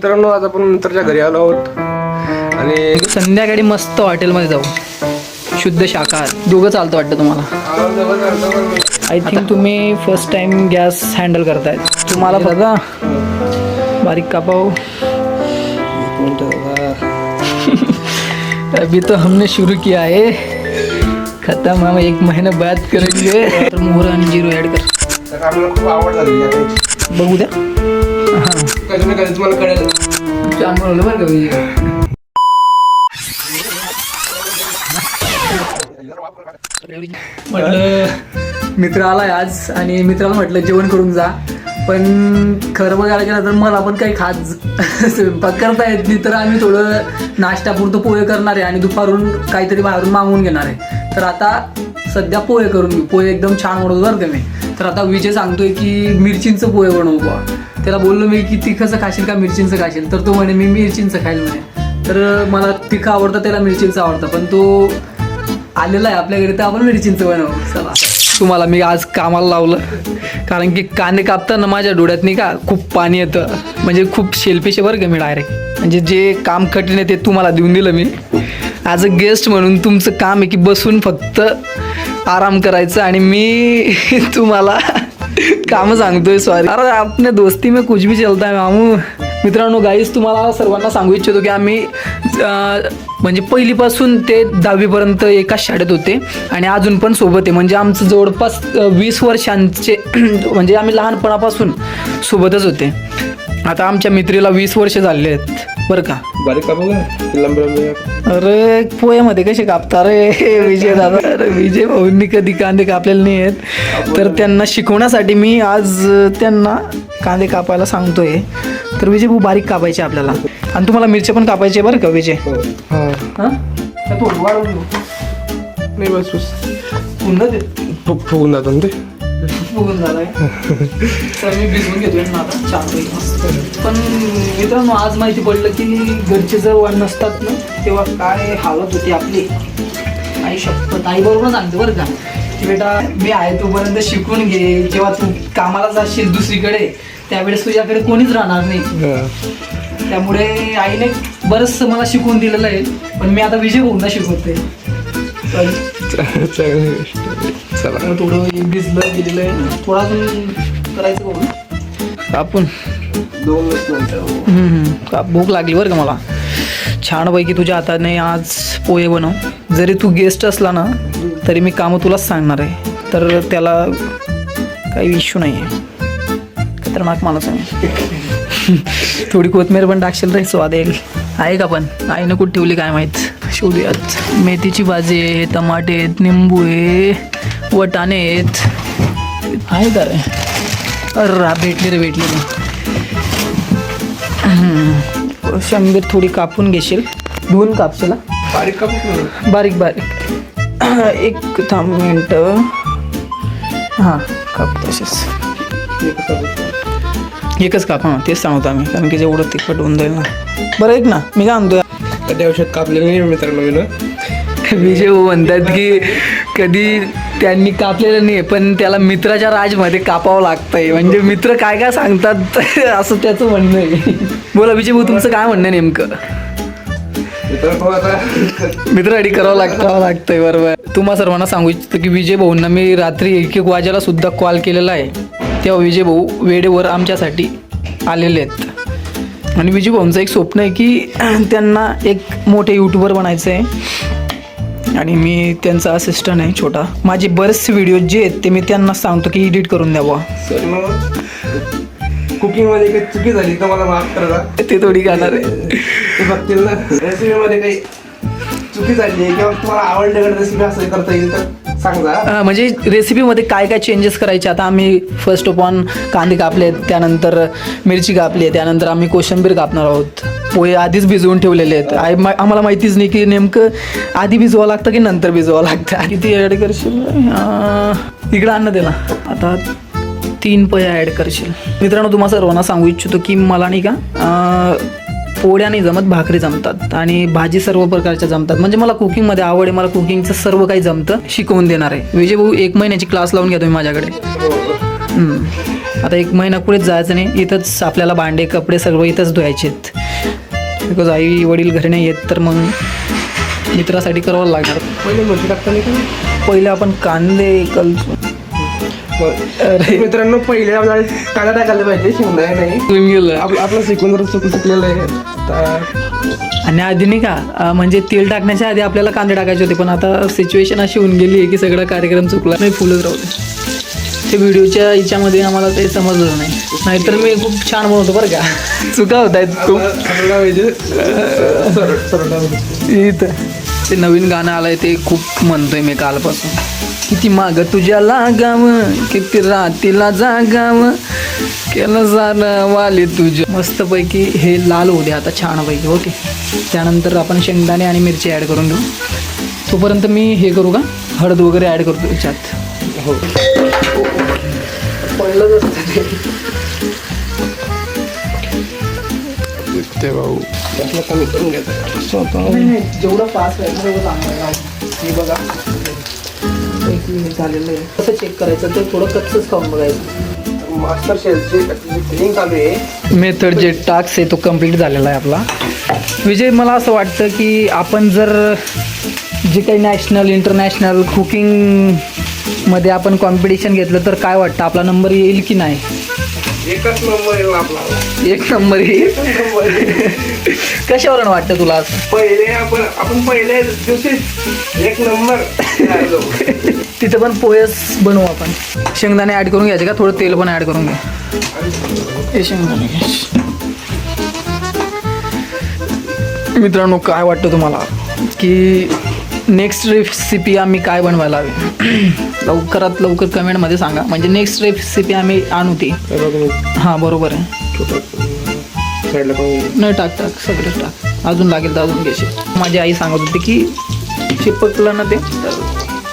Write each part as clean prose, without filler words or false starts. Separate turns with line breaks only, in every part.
मित्रांनो, आज आपण मित्राच्या घरी आलो आहोत आणि
संध्याकाळी मस्त हॉटेलमध्ये जाऊ. शुद्ध शाकाहार दोघं चालतं वाटतं तुम्हाला. आय थिंक तुम्ही फर्स्ट टाइम गॅस हँडल करतायत. तुम्हाला बघा बारीक कापाओ. अभी तो हमने शुरू किया है, खत्म हम 1 महीना बाद करेंगे. मोहरा आणि जिरो ॲड कर.
आपल्याला खूप आवड झाली आहे.
बघू द्या. हां
कधी ना कधी तुम्हाला कळेल.
चांगलं बरं का. म्हटलं मित्र आलाय आज आणि मित्राला म्हटलं जेवण करून जा. पण खरं बघायला गेलं तर मला पण काही खास स्वयंपाक करता येत नाही. तर आम्ही थोडं नाश्त्यापुरतं पोहे करणार आहे आणि दुपारून काहीतरी बाहेरून मागवून घेणार आहे. तर आता सध्या पोहे करून घेऊ. पोहे एकदम छान बनवतो बरं का मी. तर आता विजय सांगतोय की मिरचींचं पोहे बनवू बा. त्याला बोललो मी की तिखंचं खाशील का मिरचींचं खाशील. तर तो म्हणे मी मिरचींचं खाईल म्हणे. तर मला तिखं आवडतं, त्याला मिरचींचं आवडतं. पण तो आलेला आहे आपल्या घरी तर आपण मिरचींचं बनवू. चला तुम्हाला मी आज कामाला लावलं कारण की कांदे कापताना माझ्या डोळ्यात नाही का खूप पाणी येतं. म्हणजे खूप शेल्फिश आहे बरं का मी डायरेक्ट. म्हणजे जे काम कठीण आहे ते तुम्हाला देऊन दिलं मी ॲज अ गेस्ट म्हणून. तुमचं काम आहे की बसून फक्त आराम करायचं आणि मी तुम्हाला काम सांगतोय. सॉरी अरे आपल्या दोस्ती में कुछ भी चलता है मामू. मित्रांनो गाईस, तुम्हाला सर्वांना सांगू इच्छितो की आम्ही म्हणजे पहिलीपासून ते 10वीपर्यंत एकाच शाळेत होते आणि अजून पण सोबत आहे. म्हणजे आमचं जवळपास 20 वर्षांचे म्हणजे आम्ही लहानपणापासून सोबतच होते. आता आमच्या मित्रीला 20 वर्ष झाले आहेत बरं का.
बारीक कापू का?
अरे पोह्यामध्ये कसे कापता रे विजय दादा. अरे विजय भाऊंनी कधी कांदे कापलेले नाही आहेत. तर त्यांना शिकवण्यासाठी मी आज त्यांना कांदे कापायला सांगतोय. तर विजय भाऊ बारीक कापायचे आपल्याला आणि तुम्हाला मिरच्या पण कापायचे बरं का विजय.
हां नाही बस बस फुगून जातो ना ते.
फुगून झालाय. तर मी भिजवून घेतोय ना आता छान मस्त. पण मित्रांनो आज माहिती पडलं की घरचे जर वाण नसतात ना तेव्हा काय हालत होती आपली. आई शपथ आई बरोबर सांगते बरं का की बेटा मी आहे तोपर्यंत शिकून घे. जेव्हा तू कामाला जाशील दुसरीकडे त्यावेळेस तुझ्याकडे कोणीच राहणार नाही. त्यामुळे आईने बरंचसं मला शिकवून दिलेलं आहे. पण मी आता विजय भाऊंना शिकवते.
चला
थोडं भिजलं गेलेलं आहे. थोडा अजून करायचं बघू आपण.
2 मिनिटं.
भूक लागली बरं का मला. छानपैकी तुझ्या हाताने आज पोहे बनव. जरी तू गेस्ट असला ना तरी मी कामं तुलाच सांगणार आहे. तर त्याला काही इश्यू नाही आहे. खतरनाक माणूस आहे. थोडी कोथमीर पण टाकशील रे स्वाद येईल. आहे का पण आईनं कुठे ठेवली काय माहीत. शोधूयात. मेथीची भाजी आहे, टमाटे आहेत, निंबू आहे, वटाणे आहेत. आहे का रे. अरे भेटली रे. कोशिंबीर थोडी कापून घेशील. धुवून कापशील.
बारीक कापू.
बारीक एक थांब मिनटं. हां काप तसेच एकच काप. हां तेच सांगतो आम्ही कारण की जेवढं तिखट होऊन जाईल ना. बरं एक ना मी काय म्हणतो
कधी औषध कापलेलं नाही मित्रांनो मी ना.
विजय म्हणतात की कधी त्यांनी कापलेलं नाही पण त्याला मित्राच्या राजमध्ये कापावं लागतंय. म्हणजे मित्र काय काय सांगतात असं त्याचं म्हणणं आहे. बोला विजय भाऊ तुमचं काय म्हणणं नेमकं. मित्रासाठी करावं लागतंय बरोबर. तुम्हा सर्वांना सांगू इच्छितो की विजय भाऊंना मी रात्री 1-1 वाजेला सुद्धा कॉल केलेला आहे. तेव्हा विजय भाऊ वेळेवर आमच्यासाठी आलेले आहेत. आणि विजय भाऊंचं एक स्वप्न आहे की त्यांना एक मोठे यूट्यूबर बनायचं आहे आणि मी त्यांचा असिस्टंट आहे छोटा. माझे बरेचसे व्हिडिओ जे आहेत ते मी त्यांना सांगतो की एडिट करून द्यावा.
कुकिंगमध्ये काही चुकी झाली तर मला माफ करा.
ते थोडी गाणार आहे
ते बघतील ना. रेसिपीमध्ये काही चुकी झाली आहे किंवा तुम्हाला आवडल्याकडे रेसिपी असं करता येईल तर सांगा.
म्हणजे रेसिपीमध्ये काय काय चेंजेस करायचे. आता आम्ही फर्स्ट ऑफ ऑन कांदे कापलेत, त्यानंतर मिरची कापली आहे, त्यानंतर आम्ही कोशिंबीर कापणार आहोत. पोहे आधीच भिजवून ठेवलेले आहेत. आम्हाला माहितीच नाही की नेमकं आधी भिजवावं लागतं की नंतर भिजवावं लागतं. किती ॲड करशील इकडं आणणं त्याला. आता 3 पोहे ॲड करशील. मित्रांनो तुम्हाला सर्वांना सांगू इच्छितो की मला नाही का पोळ्या नाही जमत, भाकरी जमतात आणि भाजी सर्व प्रकारच्या जमतात. म्हणजे मला कुकिंगमध्ये आवड आहे. मला कुकिंगचं सर्व काही जमतं. शिकवून देणार आहे विजय भाऊ. 1 महिन्याची क्लास लावून घ्या तुम्ही माझ्याकडे. आता 1 महिना कुठेच जायचं नाही, इथंच आपल्याला भांडे कपडे सर्व इथंच धुवायचे आहेत. बिकॉज आई वडील घरी नाही येत, तर मग मित्रासाठी करावं लागणार.
पहिले मिरची टाकता नाही तुम्ही?
पहिले आपण कांदे
मित्रांनो, पहिले आपल्याला कांदा टाकायला पाहिजे, शिवणार नाही.
गेलं
आपलं शिकून जर चुकलेलं आहे.
आणि आधी नाही का म्हणजे तेल टाकण्याच्या आधी आपल्याला कांदे टाकायचे होते, पण आता सिच्युएशन अशी होऊन गेली आहे की सगळा कार्यक्रम चुकला नाही. फुलच राहू दे. ते व्हिडिओच्या याच्यामध्ये आम्हाला काही समजलं नाही, नाहीतर मी खूप छान बनवतो बरं का. चुका होत आहेत खूप. इथं ते नवीन गाणं आलंय ते खूप म्हणतोय मी कालपासून. किती माग तुझ्या लागाव, किती रातीला जागाव, केलं सारं वाले तुझ्या. मस्तपैकी हे लाल होऊ दे आता छानपैकी. ओके, त्यानंतर आपण शेंगदाणे आणि मिरची ॲड करून घेऊ. तोपर्यंत मी हे करू का, हळद वगैरे ॲड करतो याच्यात.
हो,
पडलंच असतं
ते भाऊ त्यातलं कमी करून घ्यायचं.
नाही, जेवढं फास्ट आहे तेवढं चांगलं आहे. हे बघा झालेलं आहे. कसं चेक करायचं तर थोडं कच्चंच खाऊन बघायचं.
मास्टर शेफची ट्रेनिंग चालू आहे.
मेथड जे टास्क आहे तो कम्प्लीट झालेला आहे आपला. विजय, मला असं वाटतं की आपण जर जे काही नॅशनल इंटरनॅशनल कुकिंगमध्ये आपण कॉम्पिटिशन घेतलं तर काय वाटतं, आपला नंबर येईल की नाही?
एकच नंबर येईल आपला.
1 नंबर येईल. कशावरून वाटतं तुला असं?
पहिले आपण पहिले दिवशी 1 नंबर.
तिथं पण पोहेच बनवू आपण. शेंगदाणे ॲड करून घ्यायचे का, थोडं तेल पण ॲड करून घ्या. हे शेंगदाणे घ्यायचे. मित्रांनो, काय वाटतं तुम्हाला की नेक्स्ट रेसिपी आम्ही काय बनवायला हवी? लवकरात लवकर कमेंटमध्ये सांगा, म्हणजे नेक्स्ट रेसिपी आम्ही आणू ती. हां बरोबर आहे. नाही टाक सगळं टाक, अजून लागेल तर अजून घ्यायचे. माझी आई सांगत होती की चिपकलं ना ते तर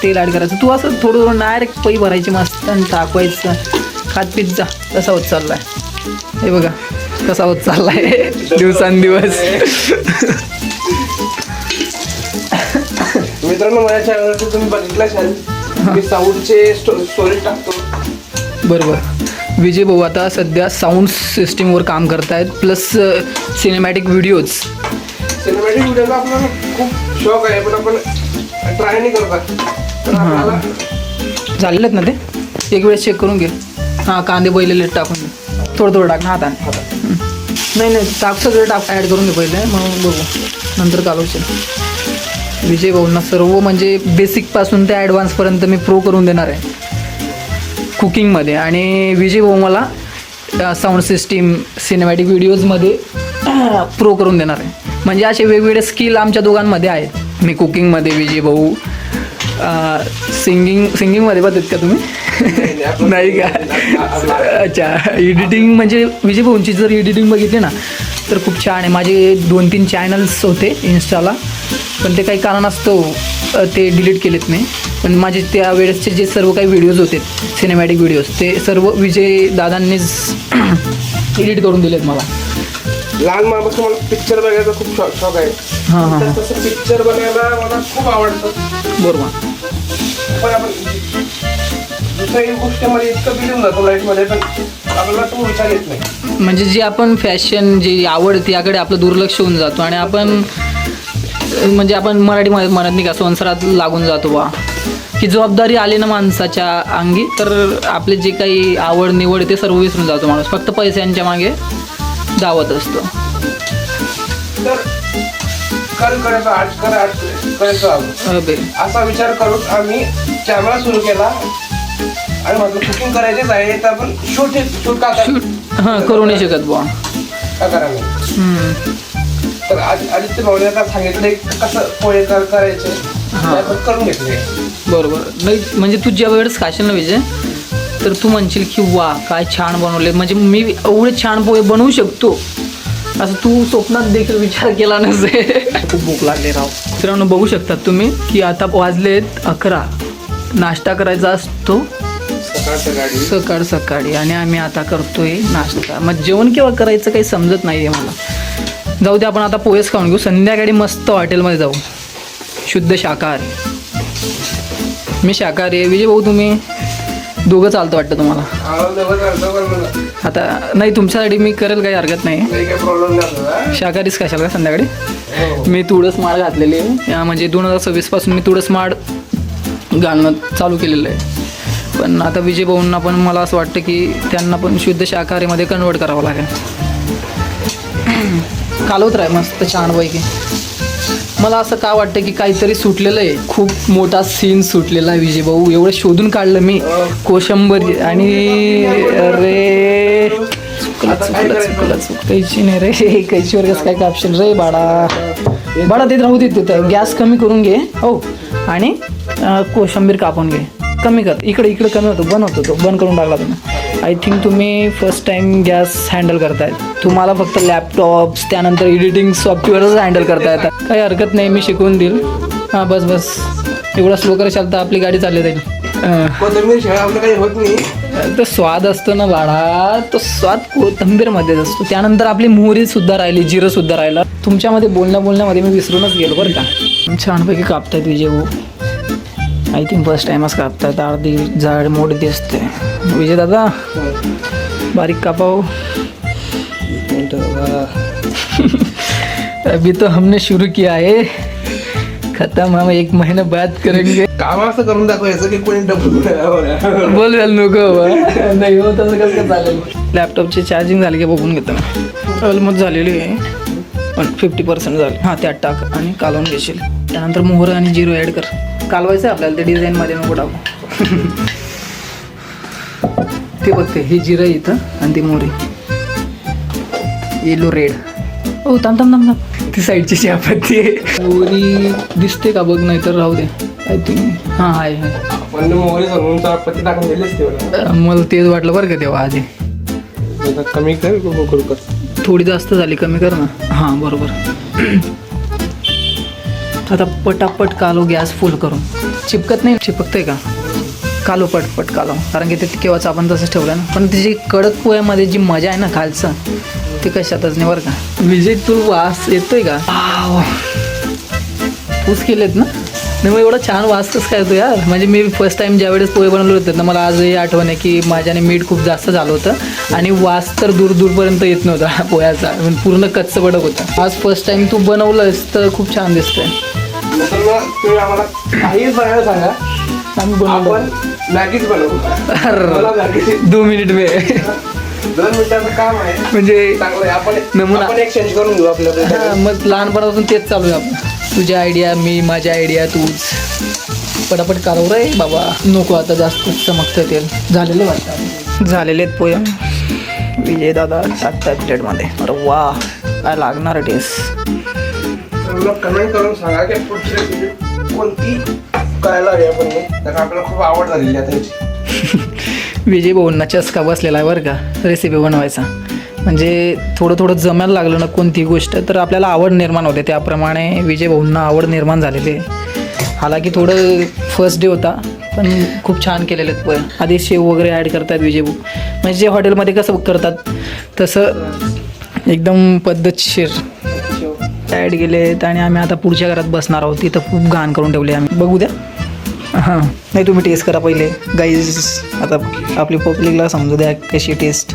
तेल ॲड करायचं. तू असं थोडं थोडं डायरेक्ट पै भरायची मस्त आणि टाकवायचं, खात पिझ्झा तसा होत चाललाय. हे बघा कसा होत चाललाय दिवसांदिवस.
मित्रांनो, माझ्या चॅनलवरती तुम्ही बघितलं असाल मी साऊंडचे स्टोरेज टाकतो.
बरोबर. विजय भाऊ आता सध्या साऊंड सिस्टीमवर काम करतायत, प्लस सिनेमॅटिक व्हिडिओज.
सिनेमॅटिक व्हिडिओला आपल्याला खूप शौक आहे, पण आपण ट्राय नाही करतात.
हां, झालेलं आहेत ना ते? एक वेळेस चेक करून घे. हां, कांदे बैलेले टाकून घे, थोडं थोडं टाक ना हाताने. नाही टाक, सगळं टाक, ॲड करून घे पहिले, मग बघू नंतर कालवशील. विजय भाऊंना सर्व म्हणजे बेसिकपासून ते ॲडव्हान्सपर्यंत मी प्रो करून देणार आहे कुकिंगमध्ये. आणि विजय भाऊ मला साऊंड सिस्टीम सिनेमॅटिक व्हिडिओजमध्ये प्रो करून देणार आहे. म्हणजे असे वेगवेगळे स्किल आमच्या दोघांमध्ये आहेत. मी कुकिंगमध्ये, विजय भाऊ सिंगिंगमध्ये बघतात का तुम्ही? नाही का? अच्छा, एडिटिंग म्हणजे विजय भाऊंची जर एडिटिंग बघितली ना तर खूप छान आहे. माझे 2-3 चॅनल्स होते इन्स्टाला, पण ते काही कारणास्तव ते डिलीट केलेत नाही. पण माझे त्या वेळेसचे जे सर्व काही व्हिडिओज होते सिनेमॅटिक व्हिडिओज ते सर्व विजय दादांनीच एडिट करून दिलेत मला.
लहान मापासून मला पिक्चर बघायचा खूप शौक आहे.
हां,
तसं पिक्चर बनायला मला खूप आवडतं.
बरोबर.
पण आपण दुसऱ्या गोष्टीमध्ये इतकं बिलून जातो लाईफमध्ये, पण आपल्याला तो विचार येत नाही.
म्हणजे जी आपण फॅशन जी आवडते याकडे आपलं दुर्लक्ष होऊन जातो आणि आपण म्हणजे आपण मराठीमध्ये म्हणत नाही का, संसारात लागून जातो बा. की जबाबदारी आली ना माणसाच्या अंगी तर आपले जे काही आवड निवड ते सर्व विसरून जातो माणूस, फक्त पैशांच्या मागे धावत असतो.
तर करायचं असा विचार करून आम्ही कॅमेरा सुरू केला आणि म्हटलं कुकिंग करायचेच आहे तर आपण शूट
हां करू नाही शकत बुवा
का करायला. तर आदित्य भाऊने आता सांगितलं कसं पोहे करायचे करून घेतले.
बरोबर. नाही म्हणजे तू ज्या वेळेस खाशील ना विजय तर तू म्हणशील की वा काय छान बनवले, म्हणजे मी एवढे छान पोहे बनवू शकतो असं तू स्वप्नात देखील विचार केला नसेल. खूप भूक लागली राव. मित्रांनो बघू शकतात तुम्ही की आता वाजलेत 11. नाश्ता करायचा असतो सकाळी आणि आम्ही आता करतोय नाश्ता. मग जेवण केव्हा करायचं काही समजत नाही आहे मला. जाऊ दे, आपण आता पोहेच खाऊन घेऊ. संध्याकाळी मस्त हॉटेलमध्ये जाऊ, शुद्ध शाकाहारी. मी शाकाहारी आहे. विजय भाऊ तुम्ही दोघं चालतं वाटतं तुम्हाला.
आम्हाला दोघं चालतं पण मला
आता नाही तुमच्यासाठी मी करेल, काही हरकत नाही.
काही प्रॉब्लेम नाही आपल्याला.
शाकाहारीच खाशाल का संध्याकाळी?
हो.
मी तुळस माळ घातलेली आहे, म्हणजे 2026 पासून मी तुळस माळ घालणं चालू केलेलं आहे. पण आता विजय भाऊंना पण मला असं वाटतं की त्यांना पण शुद्ध शाकाहारीमध्ये कन्वर्ट करावं लागेल. कालवत राह मस्त छानपैकी. मला असं का वाटतं की काहीतरी सुटलेलं आहे, खूप मोठा सीन सुटलेला आहे विजय भाऊ. एवढं शोधून काढलं मी कोशंबरी आणि अरे चुकायची नाही रे, कैचीवर कसं काय कापशील रे बाळा ते राहू दे तिथं. गॅस कमी करून घे हो, आणि कोशंबीर कापून घे, कमी कर. इकडे कमी होतो, बंद होतो तो, बंद करून टाकला तुम्ही. आय थिंक तुम्ही फर्स्ट टाइम गॅस हँडल करतायत. तुम्हाला फक्त लॅपटॉप्स त्यानंतर एडिटिंग सॉफ्टवेअरच हँडल करता येतात. काही हरकत नाही, मी शिकवून देईल. हां बस एवढा स्लो करायला तर आपली गाडी चालली जाईल.
कोथिंबीर शिवाय आपलं काही होत नाही.
तो स्वाद असतो ना बाळा, तो स्वाद कोथिंबीरमध्येच असतो. त्यानंतर आपली मोहरीसुद्धा राहिली, जिरंसुद्धा राहिलं. तुमच्यामध्ये बोलण्यामध्ये मी विसरूनच गेलो बरं का. छानपैकी कापतायत विजय भाऊ. आय थिंक फर्स्ट टाइमच कापतायत. अर्धी जाड मोठी दिसते. विजय दादा बारीक कापाओ. अभी तो हमने शुरू किया है, खत्म हम 1 महीने बाद करेंगे.
काम असं करून दाखवायचं की कोणी डबल
बोल नको नाही हो, तसं कसं चालेल. लॅपटॉपची चार्जिंग झाली की बघून घेतो मी. ऑलमोस्ट झालेली आहे, पण 50% झाली. हां त्यात टाक आणि कालवून घेशील. त्यानंतर मोहरं आणि जिरो ॲड कर. कालवायचं आहे आपल्याला, ते डिझाईनमध्ये नको टाकू. ते बघते हे जिरं इथं आणि ती मोहरी येलो रेड. हो थांब ती साईडची चहापत्ती आहे. मोहरी दिसते का बघ, नाही तर राहू दे. आय थिंक हां आहे.
पण मोहरी सांगून चहापत्ती टाकून दिलीच ते
मला तेच वाटलं बरं का तेव्हा. आधी
कमी कर,
थोडी जास्त झाली, कमी कर ना. हां बरोबर. आता पटापट कालो, गॅस फुल करून. चिपकत नाही, चिपकतंय का? कालो पटपट कालो, कारण की ते केव्हाच आपण तसंच ठेवलं ना. पण त्याची कडक पोह्यामध्ये जी मजा आहे ना खालचं, ते कशातच नाही बरं का. विजय तू वास येतोय का? पूस केलेत ना, नाही मग एवढा छान वास कसं काय येतो यार. म्हणजे मी फर्स्ट टाइम ज्यावेळेस पोहे बनवले होते ना, मला आजही आठवण आहे की माझ्याने मीठ खूप जास्त झालं होतं आणि वास तर दूरपर्यंत येत नव्हता पोह्याचा, पूर्ण कच्चं पडक होतं. आज फर्स्ट टाइम तू बनवलंस तर खूप छान दिसतंय.
तुम्ही आम्हाला काहीच बनायला सांगा, आपण मॅगीच बनवू.
2 मिनिट वेळ,
2 मिनिटाचं काम आहे.
म्हणजे
चांगलं आहे.
नमुना
आपण एक्सचेंज करून घेऊ आपल्याला.
मग लहानपणापासून तेच चालू आहे आपण. तुझ्या आयडिया मी, माझ्या आयडिया तूच. पटापट कालव रे बाबा, नको आता जास्त चमकतं तेल. झालेलं वाटतं, झालेले आहेत पोहे. विजय दादा टाकतात प्लेटमध्ये. अरे वा काय लागणार टेस्ट.
कमेंट करून सांगा की पुढची रेसिपी कोणती करायला हवी आपण, तर आपल्याला खूप आवड झालेली आहे त्याची.
विजय भाऊंना चस्का बसलेला आहे बरं का रेसिपी बनवायचा. म्हणजे थोडं जमायला लागलं ना कोणती गोष्ट, तर आपल्याला आवड निर्माण होते. त्याप्रमाणे विजय भाऊंना आवड निर्माण झालेली आहे. हालाकी थोडं फर्स्ट डे होता, पण खूप छान केलेले आहेत पोहे. आधी शेव वगैरे ॲड करतात विजय भाऊ, म्हणजे जे हॉटेलमध्ये कसं करतात तसं एकदम पद्धतशीर ॲड केलेत. आणि आम्ही आता पुढच्या घरात बसणार आहोत, तिथं खूप घाण करून ठेवले आम्ही. बघू द्या. हां नाही तुम्ही टेस्ट करा पहिले गाईज. आता आपली पब्लिकला समजू द्या कशी टेस्ट.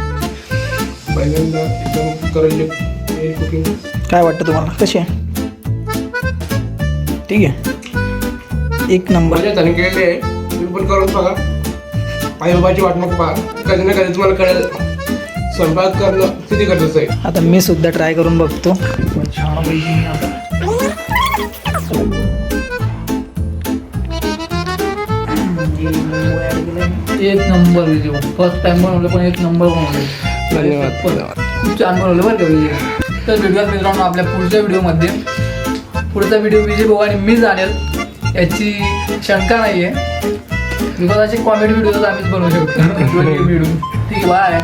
पहिल्यांदा एकदम करंजी कुकिंग.
काय वाटतं तुम्हाला, कशी आहे? ठीक आहे, 1 नंबर.
मजा झाली केलेली आहे. तुम्ही पण करून बघा. आई बाबाची वाट मग पहा, कधी ना कधी तुम्हाला कळेल स्वयंपाक करणं किती गरजेचं आहे.
आता मी सुद्धा ट्राय करून बघतो. छान पाहिजे आता. एक नंबर व्हिडिओ. फर्स्ट टाइम बनवलं पण 1 नंबर बनवलं.
धन्यवाद.
खूप छान बनवलं बरं का व्हिडिओ. तर भेटूयात मित्रांनो आपल्या पुढच्या व्हिडिओमध्ये. पुढचा व्हिडिओ विजय भाऊ आणि मी जाणेल याची शंका नाही आहे. बिकॉज असे कॉमेडी व्हिडिओज आम्हीच बनवू शकतो. ठीक आहे, बाय.